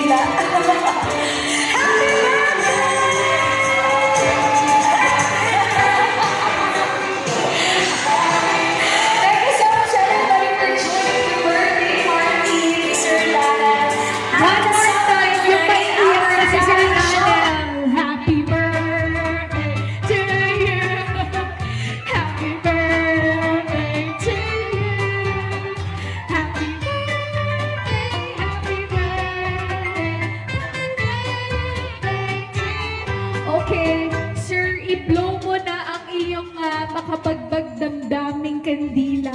kandila. Happy Thank you so much, everybody, for joining the birthday party ni Sir Daniel. One more time, yung paiiyak na si Sir Daniel. Happy birthday to you. Happy birthday to you. Happy birthday, happy birthday. Okay, Sir, i-blow mo na ang iyong makapagbagdamdaming kandila.